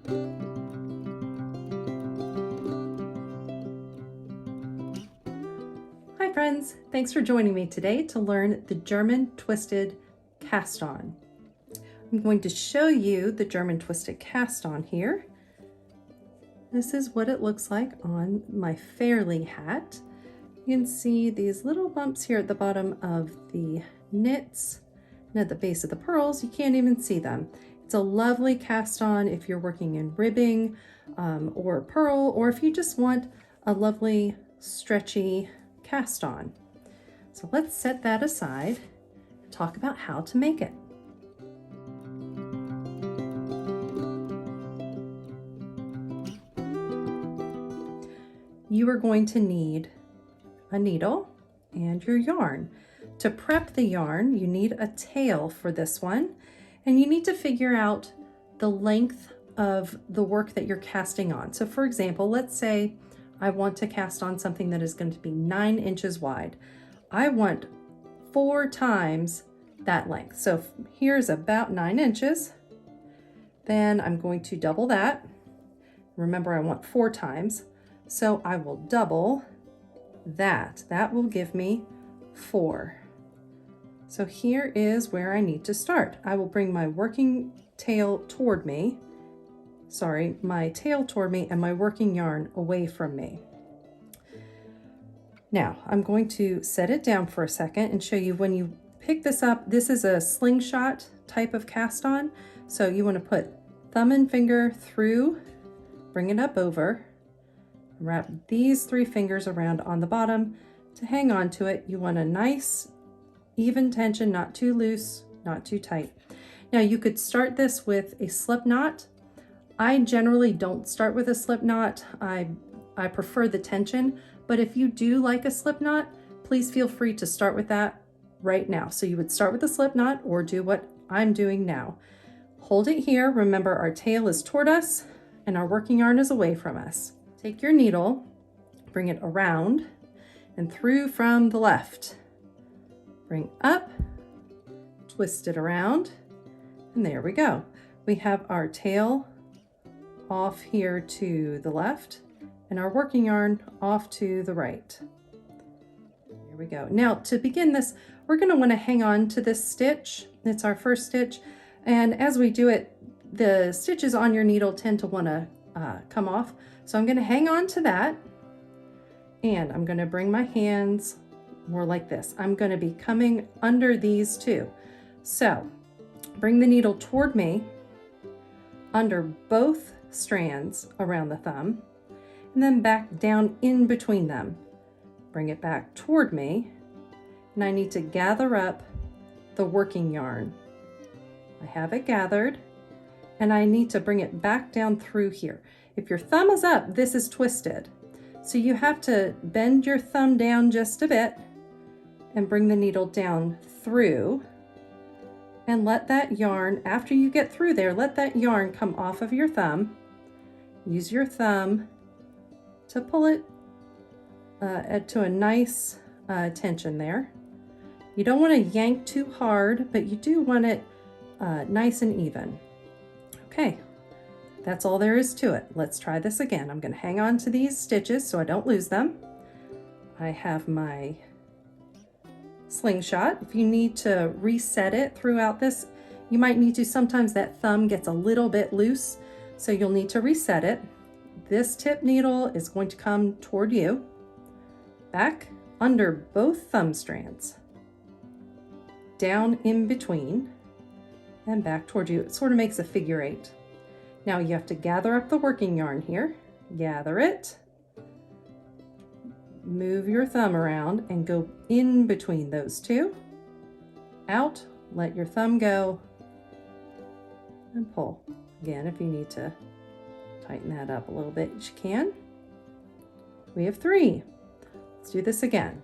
Hi friends, thanks for joining me today to learn the German twisted cast on. I'm going to show you the German twisted cast on here. This is what it looks like on my Fairlea hat. You can see these little bumps here at the bottom of the knits and at the base of the pearls. You can't even see them. It's a lovely cast on if you're working in ribbing or pearl, or if you just want a lovely stretchy cast on. So let's set that aside and talk about how to make it. You are going to need a needle and your yarn. To prep the yarn, you need a tail for this one, and you need to figure out the length of the work that you're casting on. So for example, let's say I want to cast on something that is going to be 9 inches wide. I want 4 times that length. So here's about 9 inches. Then I'm going to double that. Remember, I want 4 times. So I will double that. That will give me 4. So here is where I need to start. I will bring my working tail toward me. Sorry, my tail toward me and my working yarn away from me. Now I'm going to set it down for a second and show you when you pick this up. This is a slingshot type of cast on. So you want to put thumb and finger through, bring it up over, wrap these 3 fingers around on the bottom to hang on to it. You want a nice even tension, not too loose, not too tight. Now you could start this with a slip knot. I generally don't start with a slip knot. I prefer the tension, but if you do like a slip knot, please feel free to start with that right now. So you would start with a slip knot or do what I'm doing now. Hold it here. Remember, our tail is toward us and our working yarn is away from us. Take your needle, bring it around and through from the left. Bring up, twist it around, and there we go. We have our tail off here to the left and our working yarn off to the right. There we go. Now to begin this, we're going to want to hang on to this stitch. It's our first stitch, and as we do it, the stitches on your needle tend to want to come off. So I'm going to hang on to that, and I'm going to bring my hands more like this. I'm going to be coming under these two. So bring the needle toward me under both strands around the thumb, and then back down in between them. Bring it back toward me, and I need to gather up the working yarn. I have it gathered, and I need to bring it back down through here. If your thumb is up, this is twisted. So you have to bend your thumb down just a bit and bring the needle down through, and let that yarn, after you get through there, let that yarn come off of your thumb. Use your thumb to pull it to a nice tension there. You don't want to yank too hard, but you do want it nice and even. Okay, that's all there is to it. Let's try this again. I'm going to hang on to these stitches so I don't lose them. I have my slingshot. If you need to reset it throughout this, you might need to. Sometimes that thumb gets a little bit loose, so you'll need to reset it. This tip needle is going to come toward you, back under both thumb strands, down in between, and back toward you. It sort of makes a figure 8. Now you have to gather up the working yarn here, gather it, move your thumb around and go in between those two, out, let your thumb go, and pull. Again, if you need to tighten that up a little bit, you can. We have 3. Let's do this again.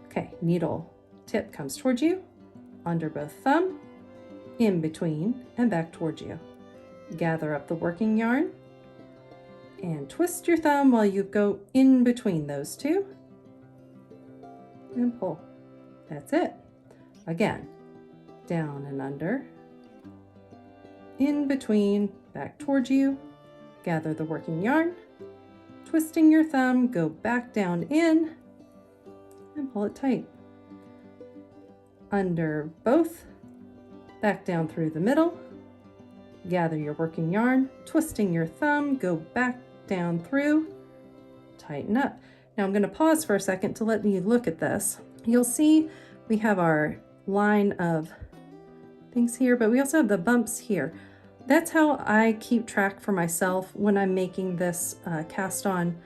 Okay, needle tip comes towards you, under both thumb, in between, and back towards you. Gather up the working yarn and twist your thumb while you go in between those two and pull. That's it. Again, down and under, in between, back towards you, gather the working yarn, twisting your thumb, go back down in and pull it tight. Under both, back down through the middle, gather your working yarn, twisting your thumb, go back down through, tighten up. Now I'm going to pause for a second to let you look at this. You'll see we have our line of things here, but we also have the bumps here. That's how I keep track for myself when I'm making this cast on.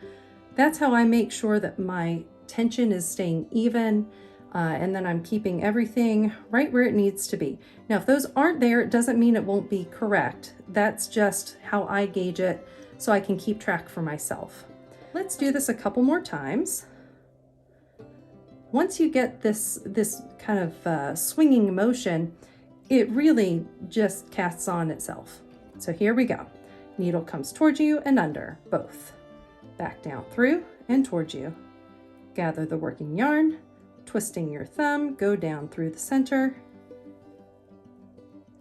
That's how I make sure that my tension is staying even and then I'm keeping everything right where it needs to be. Now, if those aren't there, it doesn't mean it won't be correct. That's just how I gauge it so I can keep track for myself. Let's do this a couple more times. Once you get this kind of swinging motion, it really just casts on itself. So here we go. Needle comes towards you and under, both. Back down through and towards you. Gather the working yarn, twisting your thumb, go down through the center.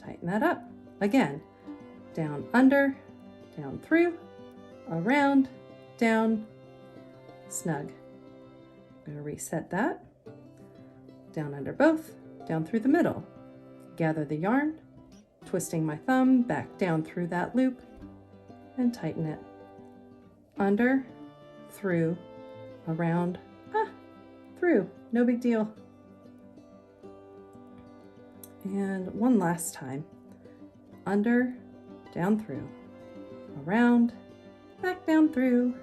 Tighten that up. Again, down under, down through, around, down, snug. I'm going to reset that. Down under both, down through the middle. Gather the yarn, twisting my thumb, back down through that loop, and tighten it. Under, through, around, through, no big deal. And one last time. Under, down through, around, back down through,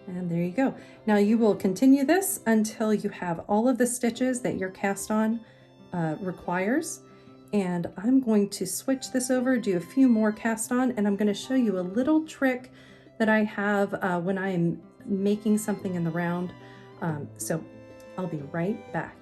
and there you go. Now you will continue this until you have all of the stitches that your cast on requires. And I'm going to switch this over, do a few more cast on, and I'm going to show you a little trick that I have when I'm making something in the round. So I'll be right back.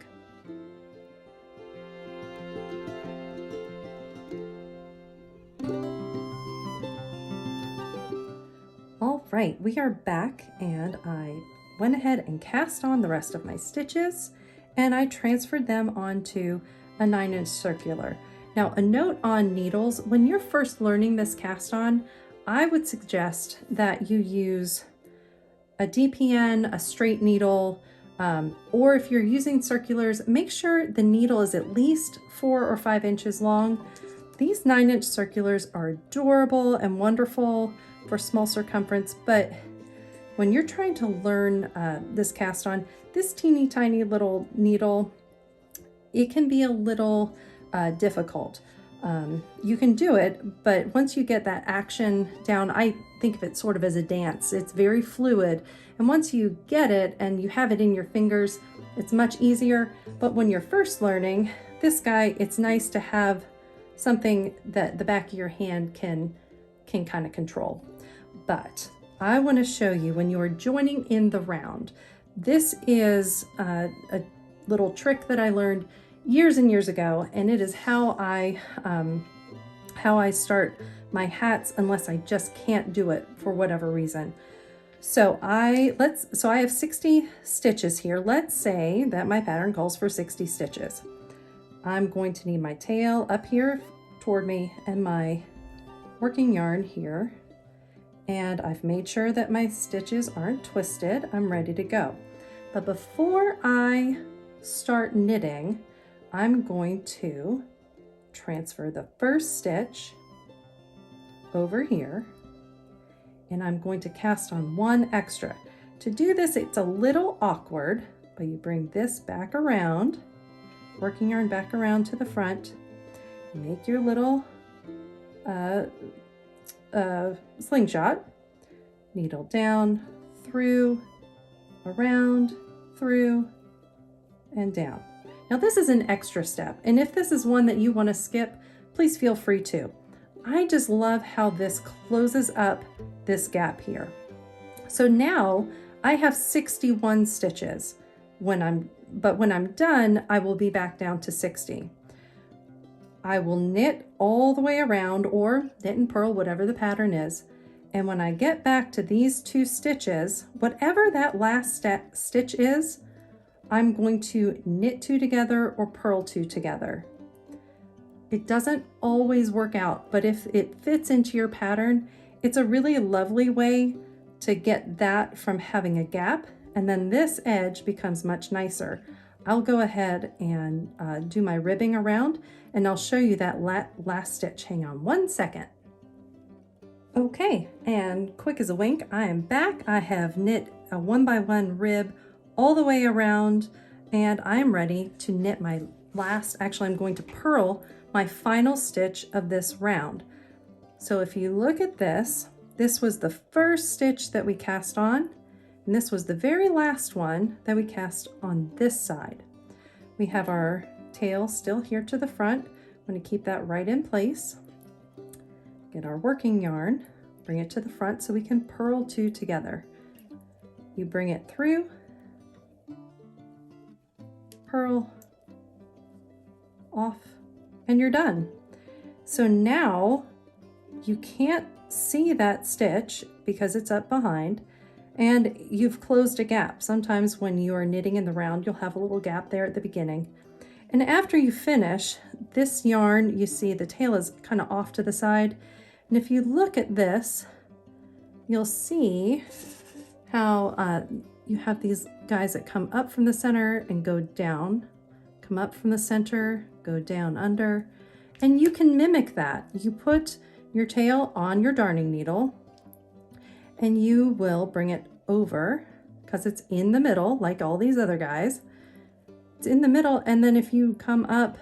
All right, we are back, and I went ahead and cast on the rest of my stitches, and I transferred them onto a 9-inch circular. Now, a note on needles: when you're first learning this cast on, I would suggest that you use a DPN, a straight needle, or if you're using circulars, make sure the needle is at least 4 or 5 inches long. These 9-inch circulars are adorable and wonderful for small circumference, but when you're trying to learn this cast on, this teeny tiny little needle, it can be a little difficult. You can do it, but once you get that action down, I think of it sort of as a dance. It's very fluid, and once you get it and you have it in your fingers, it's much easier. But when you're first learning this guy, it's nice to have something that the back of your hand can kind of control. But I want to show you when you are joining in the round. This is a little trick that I learned years and years ago, and it is how I start my hats unless I just can't do it for whatever reason. So I have 60 stitches here. Let's say that my pattern calls for 60 stitches. I'm going to need my tail up here toward me and my working yarn here. And I've made sure that my stitches aren't twisted. I'm ready to go. But before I start knitting, I'm going to transfer the first stitch over here, and I'm going to cast on one extra. To do this, it's a little awkward, but you bring this back around, working yarn back around to the front, make your little slingshot, needle down, through, around, through, and down. Now this is an extra step, and if this is one that you want to skip, please feel free to. I just love how this closes up this gap here. So now I have 61 stitches. When I'm done, I will be back down to 60. I will knit all the way around, or knit and purl, whatever the pattern is. And when I get back to these 2 stitches, whatever that last stitch is, I'm going to knit 2 together or purl 2 together. It doesn't always work out, but if it fits into your pattern, it's a really lovely way to get that from having a gap, and then this edge becomes much nicer. I'll go ahead and do my ribbing around, and I'll show you that last stitch. Hang on one second. Okay, and quick as a wink, I am back. I have knit a 1x1 rib all the way around, and I'm ready to knit my last, actually I'm going to purl my final stitch of this round. So if you look at this, this was the first stitch that we cast on, and this was the very last one that we cast on this side. We have our tail still here to the front. I'm going to keep that right in place. Get our working yarn, bring it to the front so we can purl two together. You bring it through, purl, off, and you're done. So now you can't see that stitch because it's up behind, and you've closed a gap. Sometimes when you are knitting in the round, you'll have a little gap there at the beginning. And after you finish, this yarn, you see the tail is kind of off to the side. And if you look at this, you'll see how you have these guys that come up from the center and go down, come up from the center, go down under, and you can mimic that. You put your tail on your darning needle and you will bring it over because it's in the middle like all these other guys. It's in the middle, and then if you come up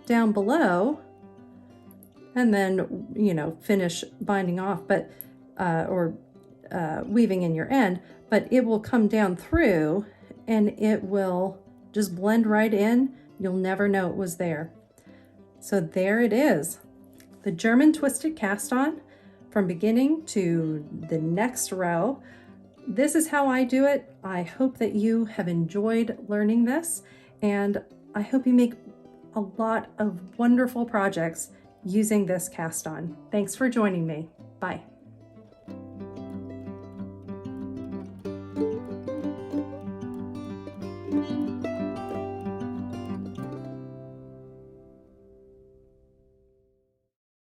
down below and then, you know, finish binding off, but weaving in your end, but it will come down through and it will just blend right in. You'll never know it was there. So there it is, the German twisted cast on from beginning to the next row. This is how I do it. I hope that you have enjoyed learning this, and I hope you make a lot of wonderful projects using this cast on. Thanks for joining me. Bye.